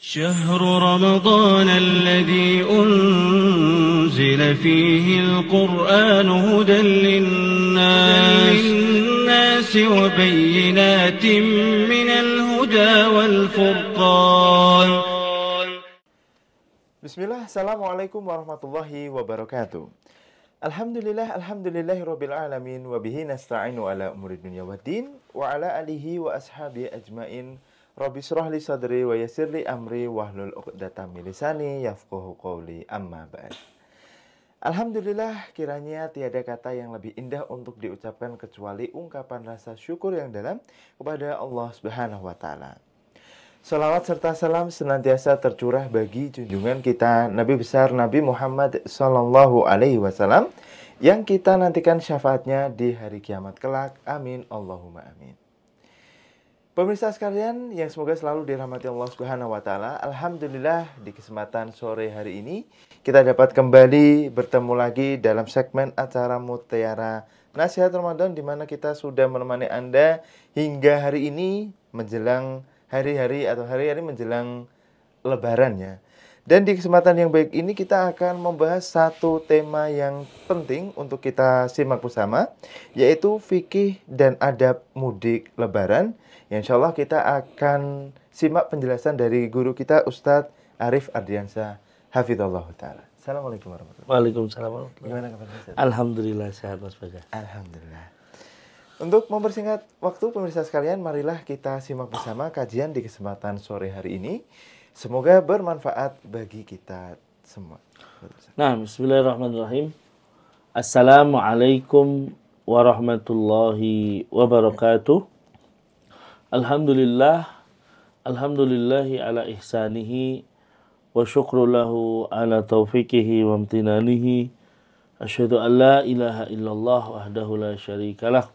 شهر رمضان الذي أنزل فيه القرآن هدى للناس وبينات من الهدى والفرقان. Bismillah, Assalamualaikum warahmatullahi wabarakatuh. Alhamdulillahirabbil alamin wa bihi nasta'inu ala umuri dunya waddin wa ala alihi wa ashabi ajmain. Rabbi shrah li sadri wa yassir li amri wahlul 'uqdatam min lisani yafqahu qawli, amma ba'd. Alhamdulillah, kiranya tiada kata yang lebih indah untuk diucapkan kecuali ungkapan rasa syukur yang dalam kepada Allah Subhanahu wa taala. Salawat serta salam senantiasa tercurah bagi junjungan kita Nabi besar Nabi Muhammad sallallahu alaihi wasallam yang kita nantikan syafaatnya di hari kiamat kelak. Amin Allahumma amin. Pemirsa sekalian yang semoga selalu dirahmati Allah Subhanahu wa taala, alhamdulillah di kesempatan sore hari ini kita dapat kembali bertemu lagi dalam segmen acara Mutiara Nasihat Ramadan, di mana kita sudah menemani Anda hingga hari ini menjelang hari-hari menjelang lebarannya. Dan di kesempatan yang baik ini kita akan membahas satu tema yang penting untuk kita simak bersama, yaitu fikih dan adab mudik lebaran. Yang insya Allah kita akan simak penjelasan dari guru kita Ustadz Arif Ardiansyah Hafizallahu Ta'ala. Assalamualaikum warahmatullahi wabarakatuh. Waalaikumsalam warahmatullahi wabarakatuh. Gimana kabar Ustadz? Alhamdulillah sehat Mas Bagas. Alhamdulillah. Untuk mempersingkat waktu pemirsa sekalian, marilah kita simak bersama kajian di kesempatan sore hari ini. Semoga bermanfaat bagi kita semua. Nah, bismillahirrahmanirrahim. Assalamualaikum warahmatullahi wabarakatuh. Alhamdulillah, alhamdulillahi ala ihsanihi wa syukru lahu ala taufiqihi wa amtinanihi. Asyhadu an la ilaha illallah wahdahu la syarikalah.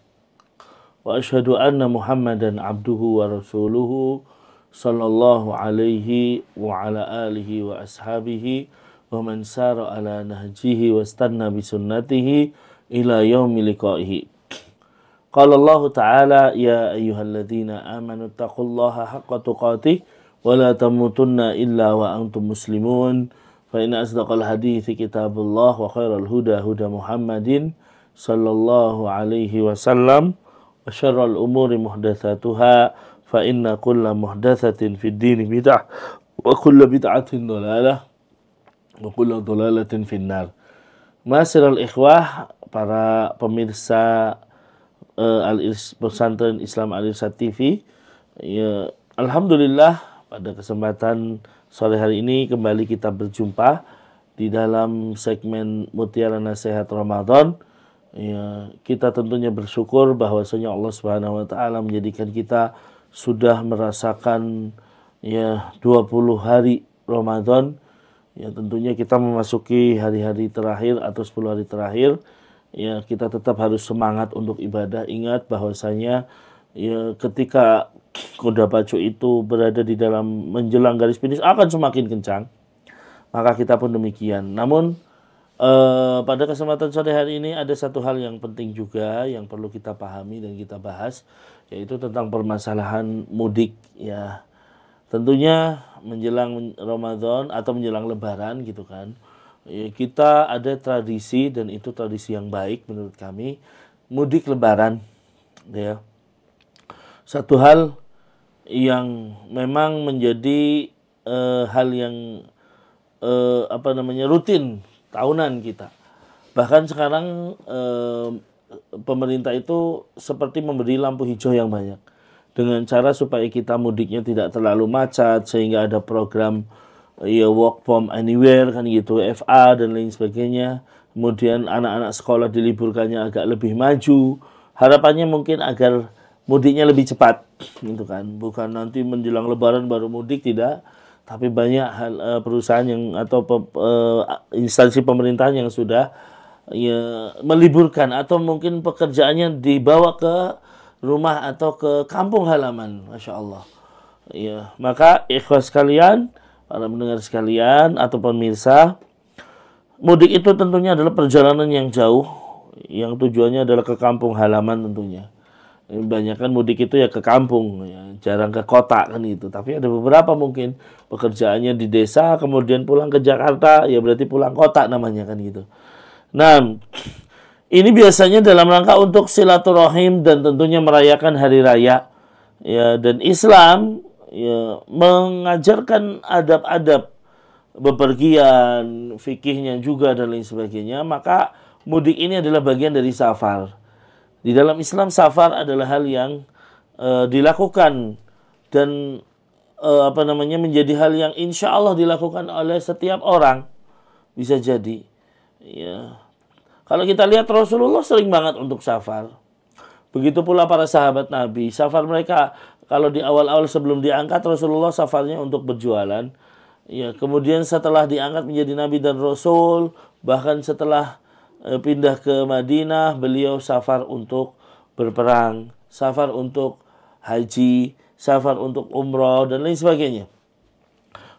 Wa asyhadu anna Muhammadan abduhu wa rasuluhu sallallahu alaihi wa ala alihi wa ashabihi wa man sara ala nahjihi wa istanna bi sunnatihi ila yaumi liqaihi. Qala Allah Ta'ala, ya ayyuhalladzina amanu taqullaha haqqa tuqatih wa la tamutunna illa wa antum muslimun. Fa inna asdaqal hadithi kitabullah wa khairal huda huda Muhammadin sallallahu alaihi wasallam. Wa syarrul umuri muhdatsatuha, fa inna kulla muhdatsatin fid dini bid'ah wa kulla bid'atin dhalalah wa kulla dhalalatin finnar. Ma'asyiral ikhwah, para pemirsa Pesantren Islam Al-Irsyad TV, ya, alhamdulillah pada kesempatan sore hari ini kembali kita berjumpa di dalam segmen Mutiara Nasihat Ramadan. Ya, kita tentunya bersyukur bahwasanya Allah Subhanahu wa taala menjadikan kita sudah merasakan ya 20 hari Ramadan. Ya, tentunya kita memasuki hari-hari terakhir atau 10 hari terakhir. Ya, kita tetap harus semangat untuk ibadah. Ingat bahwasanya ya ketika kuda pacu itu berada di dalam menjelang garis finish akan semakin kencang. Maka kita pun demikian. Namun pada kesempatan sore hari ini ada satu hal yang penting juga yang perlu kita pahami dan kita bahas, yaitu tentang permasalahan mudik ya. Tentunya menjelang Ramadan atau menjelang lebaran gitu kan. Ya, kita ada tradisi dan itu tradisi yang baik menurut kami, mudik lebaran ya. Satu hal yang memang menjadi hal yang rutin tahunan kita. Bahkan sekarang pemerintah itu seperti memberi lampu hijau yang banyak dengan cara supaya kita mudiknya tidak terlalu macet, sehingga ada program ya work from anywhere kan gitu, FA dan lain sebagainya. Kemudian anak-anak sekolah diliburkannya agak lebih maju. Harapannya mungkin agar mudiknya lebih cepat gitu kan. Bukan nanti menjelang lebaran baru mudik, tidak. Tapi banyak hal perusahaan yang atau instansi pemerintahan yang sudah ya meliburkan atau mungkin pekerjaannya dibawa ke rumah atau ke kampung halaman, Masya Allah. Ya, maka ikhwas sekalian, para pendengar sekalian atau pemirsa, mudik itu tentunya adalah perjalanan yang jauh, yang tujuannya adalah ke kampung halaman tentunya. Banyak kan mudik itu ya ke kampung, ya, jarang ke kota kan itu. Tapi ada beberapa mungkin pekerjaannya di desa, kemudian pulang ke Jakarta, ya berarti pulang kota namanya kan gitu. Nah, ini biasanya dalam rangka untuk silaturahim dan tentunya merayakan hari raya. Ya, dan Islam ya mengajarkan adab-adab bepergian, fikihnya juga dan lain sebagainya. Maka mudik ini adalah bagian dari safar. Di dalam Islam safar adalah hal yang dilakukan dan menjadi hal yang insya Allah dilakukan oleh setiap orang. Bisa jadi. Ya. Kalau kita lihat Rasulullah sering banget untuk safar. Begitu pula para sahabat Nabi. Safar mereka kalau di awal-awal sebelum diangkat Rasulullah safarnya untuk berjualan. Ya, kemudian setelah diangkat menjadi Nabi dan Rasul, bahkan setelah pindah ke Madinah, beliau safar untuk berperang, safar untuk haji, safar untuk umroh, dan lain sebagainya.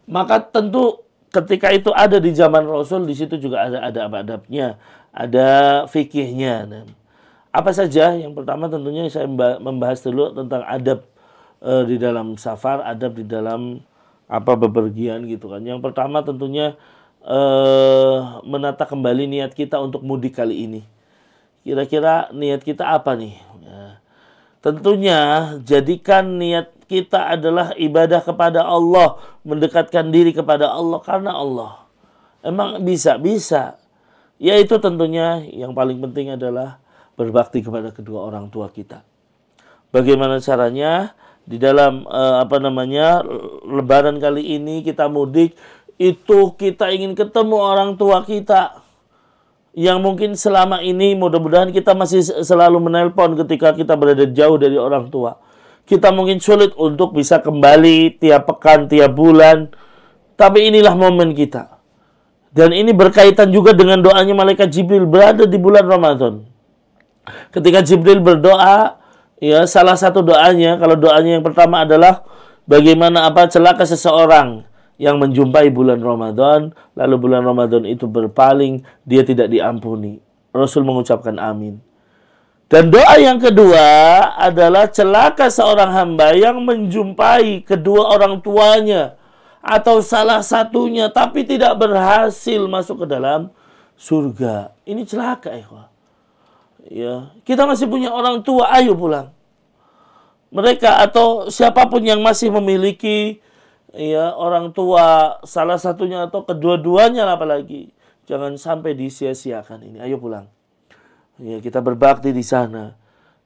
Maka tentu ketika itu ada di zaman Rasul, di situ juga ada adab-adabnya, ada fikihnya. Dan apa saja? Yang pertama tentunya saya membahas dulu tentang adab di dalam safar, adab di dalam bepergian gitu kan. Yang pertama tentunya menata kembali niat kita untuk mudik kali ini. Kira-kira niat kita apa nih? Ya. Tentunya jadikan niat kita adalah ibadah kepada Allah, mendekatkan diri kepada Allah karena Allah. Emang bisa? Bisa. Yaitu tentunya yang paling penting adalah berbakti kepada kedua orang tua kita. Bagaimana caranya? Di dalam Lebaran kali ini kita mudik, itu kita ingin ketemu orang tua kita yang mungkin selama ini mudah-mudahan kita masih selalu menelpon ketika kita berada jauh dari orang tua. Kita mungkin sulit untuk bisa kembali tiap pekan, tiap bulan. Tapi inilah momen kita. Dan ini berkaitan juga dengan doanya malaikat Jibril berada di bulan Ramadan. Ketika Jibril berdoa, ya salah satu doanya, kalau doanya yang pertama adalah bagaimana celaka seseorang yang menjumpai bulan Ramadan, lalu bulan Ramadan itu berpaling, dia tidak diampuni. Rasul mengucapkan amin. Dan doa yang kedua adalah celaka seorang hamba yang menjumpai kedua orang tuanya atau salah satunya tapi tidak berhasil masuk ke dalam surga. Ini celaka, ikhwah. Ya, kita masih punya orang tua, ayo pulang. Mereka atau siapapun yang masih memiliki ya orang tua, salah satunya atau kedua-duanya apalagi, jangan sampai disia-siakan ini. Ayo pulang. Ya, kita berbakti di sana.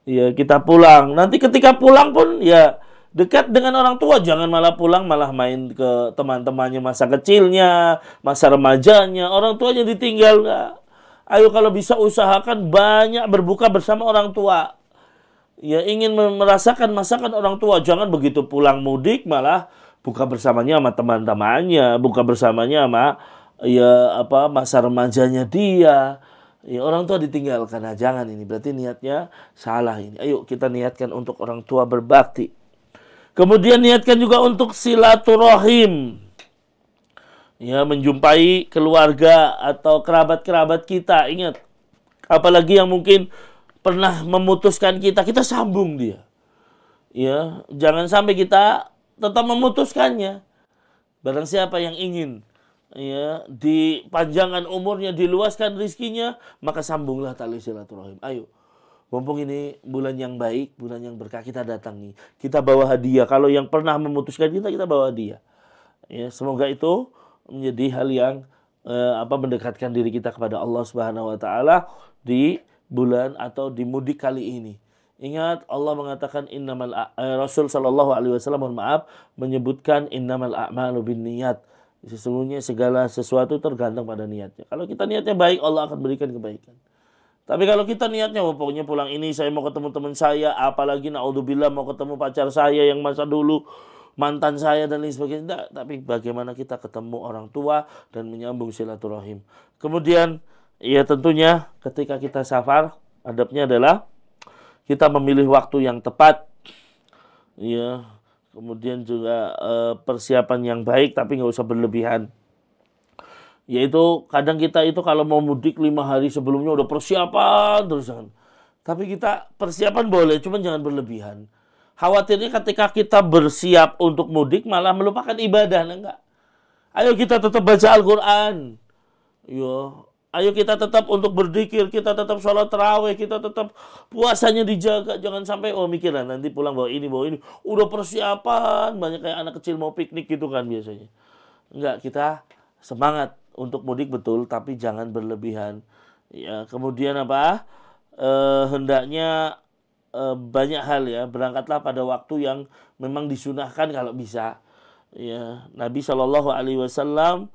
Ya, kita pulang. Nanti ketika pulang pun ya dekat dengan orang tua, jangan malah pulang malah main ke teman-temannya masa kecilnya, masa remajanya, orang tuanya ditinggal enggak. Ayo kalau bisa usahakan banyak berbuka bersama orang tua. Ya, ingin merasakan masakan orang tua, jangan begitu pulang mudik malah buka bersamanya sama teman-temannya, buka bersamanya sama masa remajanya dia. Ya, orang tua ditinggalkan. Nah, jangan, ini berarti niatnya salah ini. Ayo kita niatkan untuk orang tua berbakti. Kemudian niatkan juga untuk silaturahim. Ya, menjumpai keluarga atau kerabat-kerabat kita. Ingat, apalagi yang mungkin pernah memutuskan kita sambung dia. Ya, jangan sampai kita tetap memutuskannya. Barang siapa yang ingin ya dipanjangkan umurnya, diluaskan rizkinya, maka sambunglah tali silaturahim. Ayo, mumpung ini bulan yang baik, bulan yang berkah, kita datangi. Kita bawa hadiah. Kalau yang pernah memutuskan kita bawa hadiah. Ya, semoga itu menjadi hal yang mendekatkan diri kita kepada Allah Subhanahu wa taala di bulan atau di mudik kali ini. Ingat, Allah mengatakan Rasul sallallahu alaihi wasallam menyebutkan innamal a'malu binniyat. Sesungguhnya segala sesuatu tergantung pada niatnya. Kalau kita niatnya baik, Allah akan berikan kebaikan. Tapi kalau kita niatnya pokoknya pulang ini saya mau ketemu teman saya, apalagi naudzubillah mau ketemu pacar saya yang masa dulu, mantan saya dan lain sebagainya. Tidak, tapi bagaimana kita ketemu orang tua dan menyambung silaturahim. Kemudian ya tentunya ketika kita safar, adabnya adalah kita memilih waktu yang tepat. Ya, kemudian juga persiapan yang baik tapi nggak usah berlebihan. Yaitu kadang kita itu kalau mau mudik 5 hari sebelumnya udah persiapan terus kan. Tapi kita persiapan boleh, cuman jangan berlebihan. Khawatirnya ketika kita bersiap untuk mudik malah melupakan ibadah, enggak. Ayo kita tetap baca Al-Quran. Yo, ayo kita tetap untuk berzikir, kita tetap sholat tarawih, kita tetap puasanya dijaga. Jangan sampai mikir nanti pulang bawa ini. Udah persiapan, banyak kayak anak kecil mau piknik gitu kan biasanya. Enggak, kita semangat untuk mudik betul, tapi jangan berlebihan. Ya, kemudian apa? Hendaknya banyak hal ya, berangkatlah pada waktu yang memang disunahkan kalau bisa. Ya, Nabi Shallallahu Alaihi Wasallam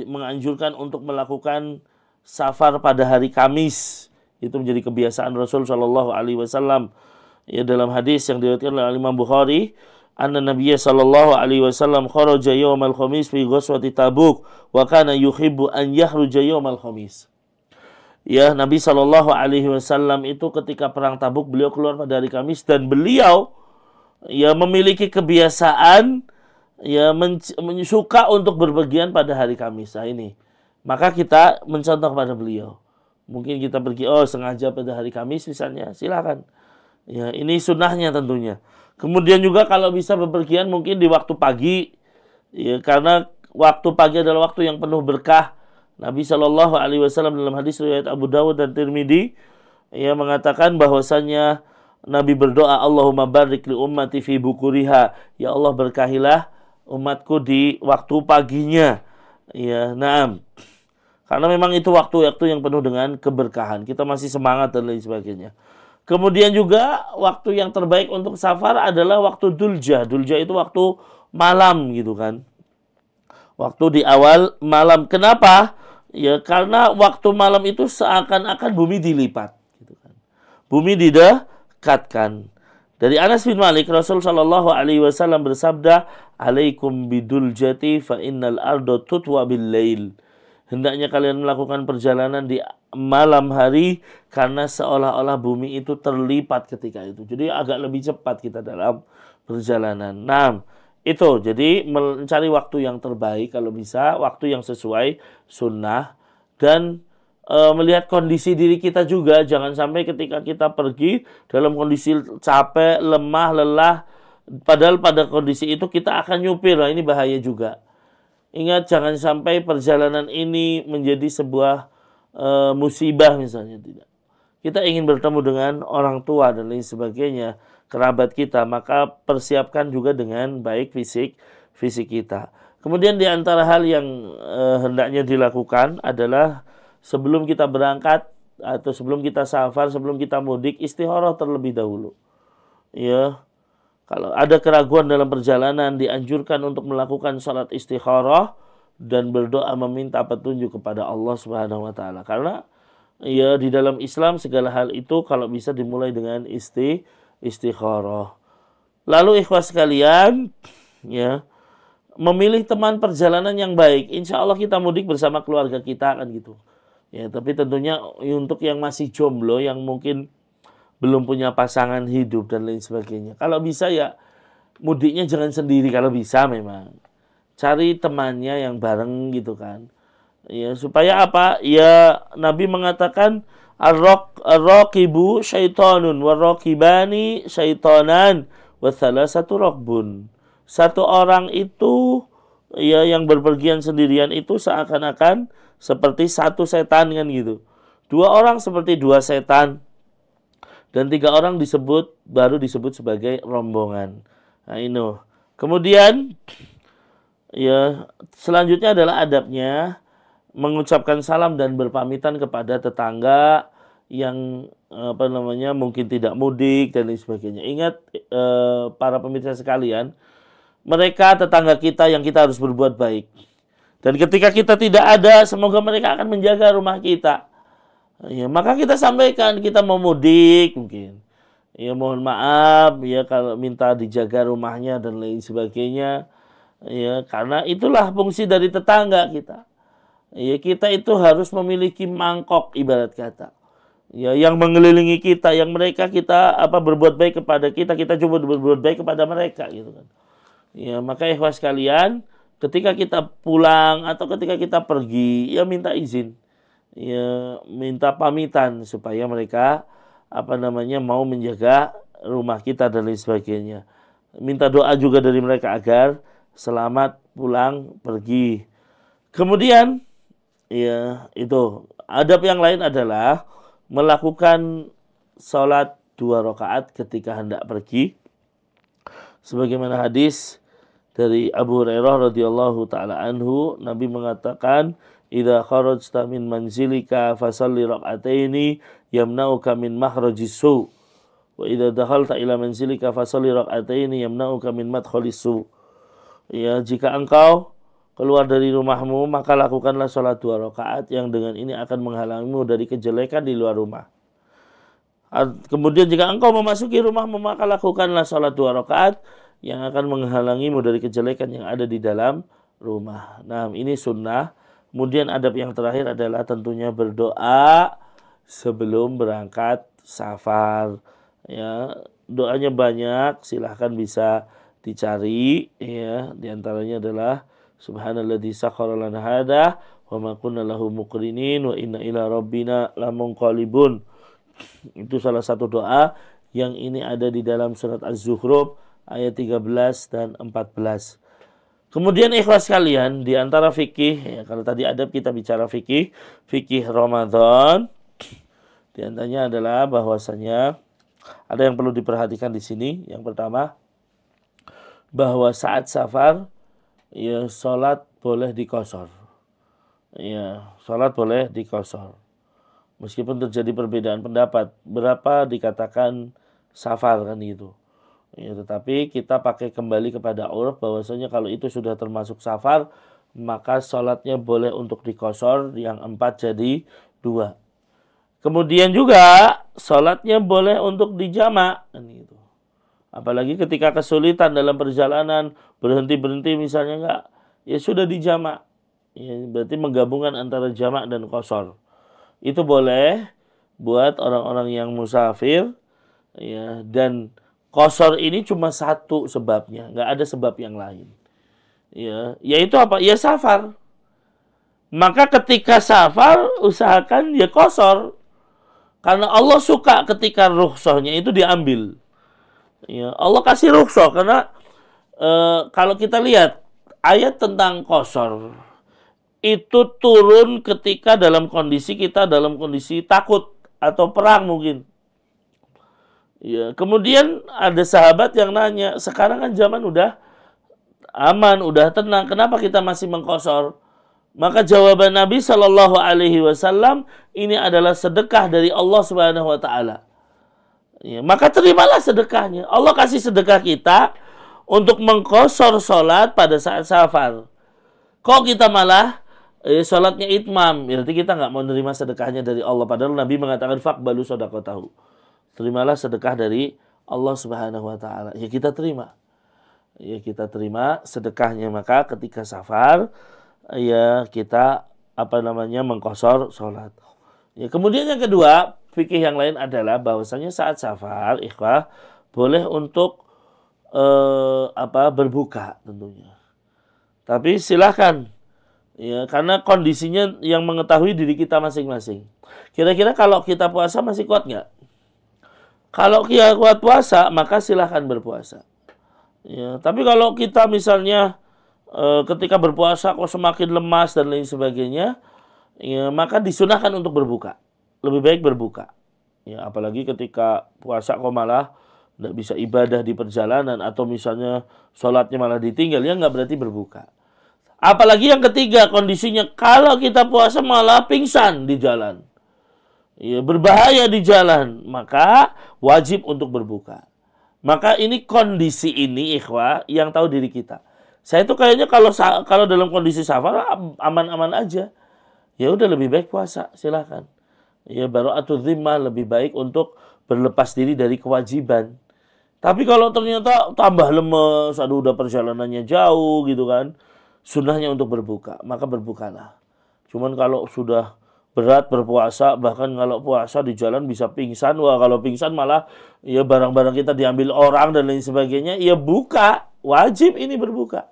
menganjurkan untuk melakukan safar pada hari Kamis. Itu menjadi kebiasaan Rasul Shallallahu Alaihi Wasallam. Ya, dalam hadis yang diriwayatkan oleh Imam Bukhari, anna Nabiyya Shallallahu Alaihi Wasallam kharaja yaumal khamis fi ghazwati Tabuk wa kana yuhibbu an yakhruja yaumal khamis. Ya, Nabi Shallallahu Alaihi Wasallam itu ketika perang Tabuk beliau keluar pada hari Kamis dan beliau ya memiliki kebiasaan ya suka untuk berpergian pada hari Kamis. Nah ini, maka kita mencontoh pada beliau. Mungkin kita pergi sengaja pada hari Kamis misalnya, silakan. Ya, ini sunnahnya tentunya. Kemudian juga kalau bisa bepergian mungkin di waktu pagi, ya karena waktu pagi adalah waktu yang penuh berkah. Nabi Shallallahu Alaihi Wasallam dalam hadis riwayat Abu Dawud dan Tirmidzi ia mengatakan bahwasanya Nabi berdoa, Allahumma barik li ummati fi bukuriha, ya Allah berkahilah umatku di waktu paginya. Ya, naam. Karena memang itu waktu-waktu yang penuh dengan keberkahan. Kita masih semangat dan lain sebagainya. Kemudian juga waktu yang terbaik untuk safar adalah waktu Duljah. Duljah itu waktu malam gitu kan. Waktu di awal malam. Kenapa? Ya karena waktu malam itu seakan-akan bumi dilipat, gitu kan. Bumi didekatkan. Dari Anas bin Malik, Rasul Shallallahu Alaihi Wasallam bersabda, "Alaikum biduljati fa innal ardo tutwa bil lail." Hendaknya kalian melakukan perjalanan di malam hari karena seolah-olah bumi itu terlipat ketika itu. Jadi agak lebih cepat kita dalam perjalanan. Nah, itu, jadi mencari waktu yang terbaik kalau bisa, waktu yang sesuai sunnah, dan melihat kondisi diri kita juga. Jangan sampai ketika kita pergi dalam kondisi capek, lemah, lelah, padahal pada kondisi itu kita akan nyupir. Nah, ini bahaya juga. Ingat, jangan sampai perjalanan ini menjadi sebuah musibah misalnya. Tidak. Kita ingin bertemu dengan orang tua dan lain sebagainya, kerabat kita, maka persiapkan juga dengan baik fisik kita. Kemudian di antara hal yang hendaknya dilakukan adalah sebelum kita berangkat atau sebelum kita safar, sebelum kita mudik, istikharah terlebih dahulu. Ya, kalau ada keraguan dalam perjalanan, dianjurkan untuk melakukan salat istikharah dan berdoa meminta petunjuk kepada Allah Subhanahu wa taala. Karena ya di dalam Islam segala hal itu kalau bisa dimulai dengan istikharah. Lalu ikhwas sekalian, ya, memilih teman perjalanan yang baik. Insya Allah kita mudik bersama keluarga kita kan gitu. Ya, tapi tentunya untuk yang masih jomblo, yang mungkin belum punya pasangan hidup dan lain sebagainya. Kalau bisa ya mudiknya jangan sendiri kalau bisa memang. Cari temannya yang bareng gitu kan. Ya, supaya apa? Ya, Nabi mengatakan ar-raqibu syaitanun war-raqibani syaitanan wa salasatu raqbun. Satu orang itu ya yang berpergian sendirian itu seakan-akan seperti satu setan kan gitu. Dua orang seperti dua setan. Dan tiga orang baru disebut sebagai rombongan. Nah, ini. Kemudian ya selanjutnya adalah adabnya mengucapkan salam dan berpamitan kepada tetangga yang mungkin tidak mudik dan lain sebagainya. Ingat para pemirsa sekalian, mereka tetangga kita yang kita harus berbuat baik. Dan ketika kita tidak ada, semoga mereka akan menjaga rumah kita. Ya, maka kita sampaikan kita mau mudik mungkin. Ya mohon maaf ya kalau minta dijaga rumahnya dan lain sebagainya. Ya karena itulah fungsi dari tetangga kita. Ya kita itu harus memiliki mangkok ibarat kata. Ya yang mengelilingi kita, yang mereka kita berbuat baik kepada kita, kita coba berbuat baik kepada mereka gitu kan. Ya maka ikhwas sekalian, ketika kita pulang atau ketika kita pergi, ya minta izin. Ya minta pamitan supaya mereka mau menjaga rumah kita dan lain sebagainya. Minta doa juga dari mereka agar selamat pulang pergi. Kemudian ya itu adab yang lain adalah melakukan sholat 2 rakaat ketika hendak pergi. Sebagaimana hadis dari Abu Hurairah radhiyallahu taala anhu, Nabi mengatakan, "Idza kharajta min manzilika fasalli rak'ataini yamna'uka min makhrajis su. Wa idza dakhalta ila manzilika fasalli rak'ataini yamna'uka min madkhalis su." Ya, jika engkau keluar dari rumahmu, maka lakukanlah sholat 2 rakaat yang dengan ini akan menghalangimu dari kejelekan di luar rumah. Kemudian jika engkau memasuki rumahmu, maka lakukanlah sholat 2 rakaat yang akan menghalangimu dari kejelekan yang ada di dalam rumah. Nah, ini sunnah. Kemudian adab yang terakhir adalah tentunya berdoa sebelum berangkat safar. Ya, doanya banyak, silahkan bisa dicari. Ya, di antaranya adalah Subhanalladzi sakhkhara lana hada wa ma kunna lahu muqrinin wa inna ila rabbina lamunqalibun. Itu salah satu doa yang ini ada di dalam surat Az-Zukhruf ayat 13 dan 14. Kemudian ikhlas kalian, di antara fikih, ya, kalau tadi adab kita bicara fikih Ramadan, di antaranya adalah bahwasanya ada yang perlu diperhatikan di sini. Yang pertama, bahwa saat safar ya sholat boleh dikosor. Ya, sholat boleh dikosor. Meskipun terjadi perbedaan pendapat, berapa dikatakan safar kan gitu. Ya, tetapi kita pakai kembali kepada uruf bahwasanya kalau itu sudah termasuk safar, maka sholatnya boleh untuk dikosor, yang 4 jadi 2. Kemudian juga sholatnya boleh untuk dijamak kan gitu. Apalagi ketika kesulitan dalam perjalanan, berhenti-berhenti misalnya enggak, ya sudah dijamak. Ya, berarti menggabungkan antara jamak dan qasar. Itu boleh buat orang-orang yang musafir, ya, dan qasar ini cuma satu sebabnya, enggak ada sebab yang lain. Ya, yaitu apa? Ya safar. Maka ketika safar usahakan ya qasar. Karena Allah suka ketika rukhsahnya itu diambil. Ya, Allah kasih rukhsah karena kalau kita lihat ayat tentang qasar itu turun ketika dalam kondisi takut atau perang mungkin. Ya, kemudian ada sahabat yang nanya, sekarang kan zaman udah aman, udah tenang, kenapa kita masih mengqasar? Maka jawaban Nabi Shallallahu Alaihi Wasallam, ini adalah sedekah dari Allah Subhanahu Wa Taala. Ya, maka terimalah sedekahnya. Allah kasih sedekah kita untuk mengqasar sholat pada saat safar. Kok kita malah sholatnya itmam, berarti kita nggak mau menerima sedekahnya dari Allah. Padahal Nabi mengatakan faqbalu shadaqatahu. Terimalah sedekah dari Allah Subhanahu Wa Taala. Ya kita terima. Ya kita terima sedekahnya. Maka ketika safar, ya kita mengqasar sholat. Ya, kemudian yang kedua, fikih yang lain adalah bahwasanya saat safar, ikhwah, boleh untuk berbuka tentunya. Tapi silakan, ya, karena kondisinya yang mengetahui diri kita masing-masing. Kira-kira kalau kita puasa masih kuat nggak? Kalau kita kuat puasa, maka silahkan berpuasa. Ya, tapi kalau kita misalnya ketika berpuasa kok semakin lemas dan lain sebagainya, ya, maka disunahkan untuk berbuka. Lebih baik berbuka. Ya, apalagi ketika puasa kok malah tidak bisa ibadah di perjalanan atau misalnya sholatnya malah ditinggal, ya nggak berarti berbuka. Apalagi yang ketiga, kondisinya kalau kita puasa malah pingsan di jalan, ya, berbahaya di jalan, maka wajib untuk berbuka. Maka ini kondisi ini, ikhwah, yang tahu diri kita. Saya itu kayaknya kalau dalam kondisi safar aman-aman aja, ya udah lebih baik puasa, silakan. Ya, bara'atul dhimmah, lebih baik untuk berlepas diri dari kewajiban. Tapi kalau ternyata tambah lemes, aduh udah perjalanannya jauh gitu kan, sunnahnya untuk berbuka, maka berbukalah. Cuman kalau sudah berat berpuasa, bahkan kalau puasa di jalan bisa pingsan, wah kalau pingsan malah ya barang-barang kita diambil orang dan lain sebagainya, ya buka, wajib ini berbuka.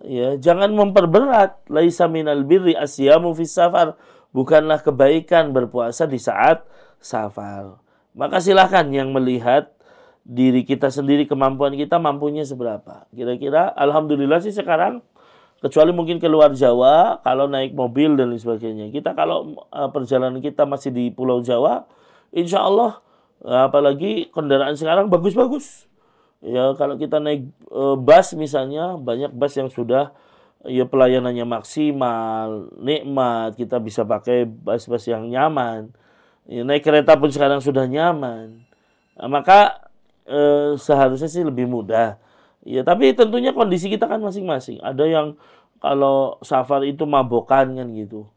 Ya, jangan memperberat. Laisa minal birri asyamu fis safar. Bukanlah kebaikan berpuasa di saat safar. Maka silahkan yang melihat diri kita sendiri, kemampuan kita mampunya seberapa. Kira-kira alhamdulillah sih sekarang, kecuali mungkin keluar Jawa, kalau naik mobil dan lain sebagainya. Kita kalau perjalanan kita masih di Pulau Jawa, insya Allah, apalagi kendaraan sekarang bagus-bagus. Ya kalau kita naik bus misalnya, banyak bus yang sudah ya pelayanannya maksimal, nikmat, kita bisa pakai bus-bus yang nyaman. Ya, naik kereta pun sekarang sudah nyaman. Nah, maka seharusnya sih lebih mudah. Ya, tapi tentunya kondisi kita kan masing-masing. Ada yang kalau safar itu mabokan kan gitu.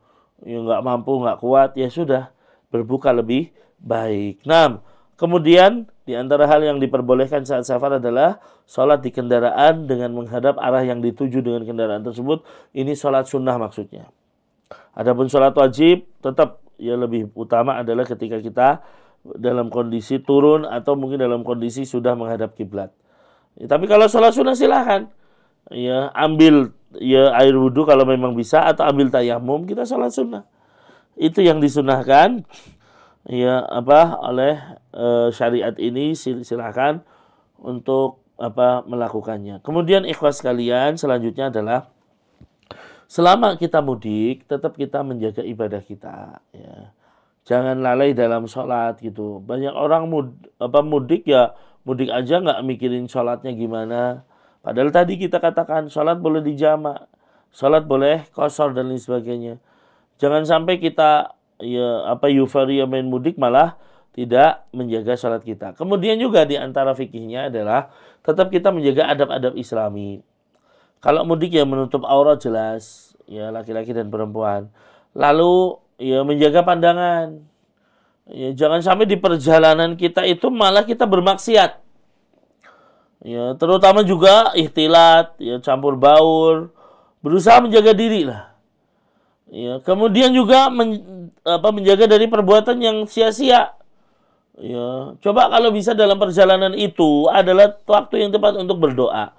Ya nggak mampu, nggak kuat, ya sudah berbuka lebih baik. Nah, kemudian di antara hal yang diperbolehkan saat safar adalah sholat di kendaraan dengan menghadap arah yang dituju dengan kendaraan tersebut. Ini sholat sunnah maksudnya. Adapun sholat wajib tetap ya lebih utama adalah ketika kita dalam kondisi turun atau mungkin dalam kondisi sudah menghadap kiblat. Ya, tapi kalau sholat sunnah silahkan. Ya, ambil ya air wudhu kalau memang bisa atau ambil tayamum, kita sholat sunnah. Itu yang disunahkan ya oleh syariat ini, silahkan untuk melakukannya. Kemudian ikhwas sekalian, selanjutnya adalah selama kita mudik, tetap kita menjaga ibadah kita. Ya. Jangan lalai dalam sholat gitu. Banyak orang mudik ya, mudik aja nggak mikirin sholatnya gimana. Padahal tadi kita katakan sholat boleh dijamak, sholat boleh qashar dan lain sebagainya. Jangan sampai kita euforia main mudik malah tidak menjaga sholat kita. Kemudian juga di antara fikihnya adalah tetap kita menjaga adab-adab Islami. Kalau mudik ya menutup aurat jelas, ya laki-laki dan perempuan. Lalu ya menjaga pandangan. Ya, jangan sampai di perjalanan kita itu malah kita bermaksiat. Ya, terutama juga ihtilat, ya campur baur, berusaha menjaga diri lah. Ya, kemudian juga menjaga dari perbuatan yang sia-sia. Ya, coba kalau bisa dalam perjalanan itu adalah waktu yang tepat untuk berdoa.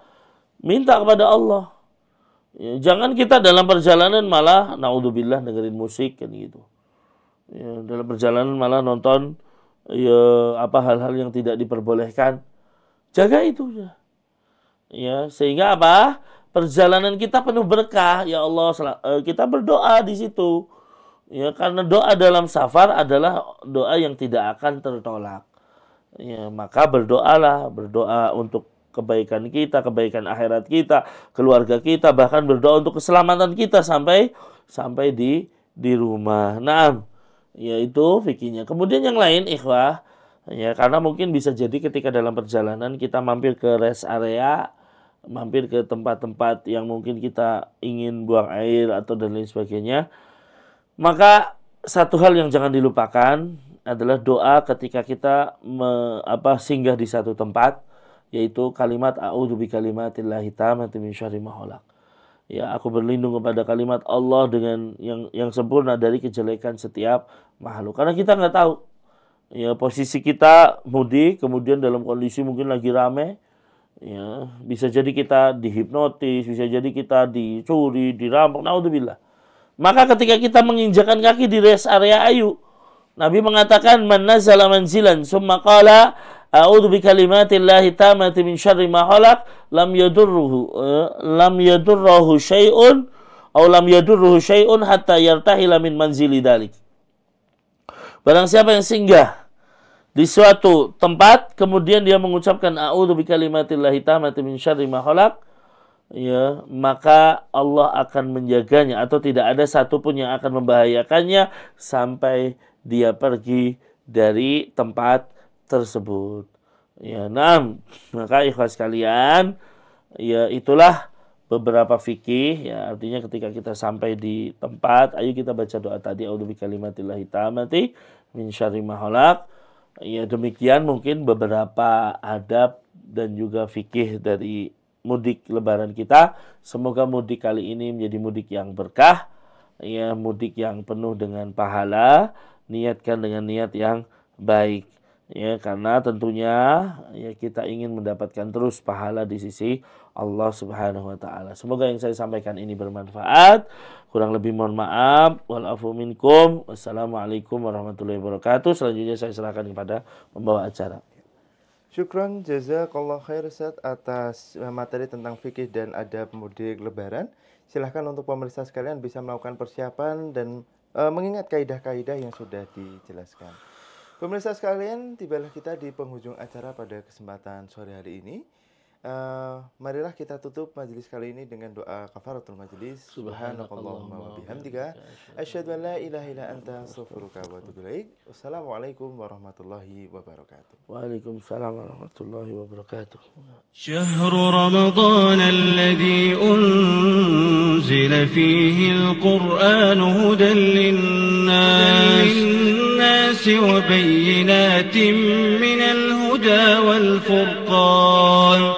Minta kepada Allah. Ya, jangan kita dalam perjalanan malah naudzubillah dengerin musik kan gitu. Ya, dalam perjalanan malah nonton ya hal-hal yang tidak diperbolehkan. Jaga itu ya. Ya, sehingga perjalanan kita penuh berkah. Ya Allah, kita berdoa di situ. Ya, karena doa dalam safar adalah doa yang tidak akan tertolak. Ya, maka berdoa untuk kebaikan kita, kebaikan akhirat kita, keluarga kita, bahkan berdoa untuk keselamatan kita sampai di rumah. Nah, yaitu fikihnya. Kemudian yang lain ikhwah, ya karena mungkin bisa jadi ketika dalam perjalanan kita mampir ke rest area, mampir ke tempat-tempat yang mungkin kita ingin buang air atau dan lain sebagainya. Maka satu hal yang jangan dilupakan adalah doa ketika kita singgah di satu tempat, yaitu kalimat a'udzu bikalimatillahi tammati min syarri ma khalaq. Ya, aku berlindung kepada kalimat Allah dengan yang sempurna dari kejelekan setiap makhluk. Karena kita nggak tahu ya posisi kita mudik, kemudian dalam kondisi mungkin lagi rame, ya bisa jadi kita dihipnotis, bisa jadi kita dicuri, dirampok, naudzubillah. Maka ketika kita menginjakan kaki di rest area ayu, Nabi mengatakan man nazala manzilan summa qala a'udzu bikalimatillahi tammati min syarri ma khalaq lam yadurruhu syai'un hatta yartahila min manzili dalik. Barang siapa yang singgah di suatu tempat kemudian dia mengucapkan a'udzu bikalimatillahi tammati min syarri ma khalaq, ya, maka Allah akan menjaganya atau tidak ada satupun yang akan membahayakannya sampai dia pergi dari tempat tersebut. Ya, maka ikhlas sekalian, ya itulah beberapa fikih, ya artinya ketika kita sampai di tempat, ayo kita baca doa tadi a'udzu bikalimatillahi tammati min syarri ma khalaq. Ya demikian mungkin beberapa adab dan juga fikih dari mudik lebaran kita. Semoga mudik kali ini menjadi mudik yang berkah, ya mudik yang penuh dengan pahala, niatkan dengan niat yang baik. ya, karena tentunya ya kita ingin mendapatkan terus pahala di sisi Allah Subhanahu wa taala. Semoga yang saya sampaikan ini bermanfaat. Kurang lebih mohon maaf. Wal afu minkum. Wassalamualaikum warahmatullahi wabarakatuh. Selanjutnya saya serahkan kepada pembawa acara. Syukron jazakallah khair Ustaz atas materi tentang fikih dan adab mudik lebaran. Silahkan untuk pemirsa sekalian bisa melakukan persiapan dan mengingat kaidah-kaidah yang sudah dijelaskan. Pemirsa sekalian, tibalah kita di penghujung acara pada kesempatan sore hari ini. Marilah kita tutup majelis kali ini dengan doa kafaratul majelis. Subhanakallahumma wa bihamdika asyhadu an la ilaha illa anta astaghfiruka wa atubu ilaik. Wassalamualaikum warahmatullahi wabarakatuh. Waalaikumsalam warahmatullahi wabarakatuh. Syahrul Ramadan alladzi unzila fihi al-Qur'an hudan lin-nas wa bayyinatin minal huda wal furqan.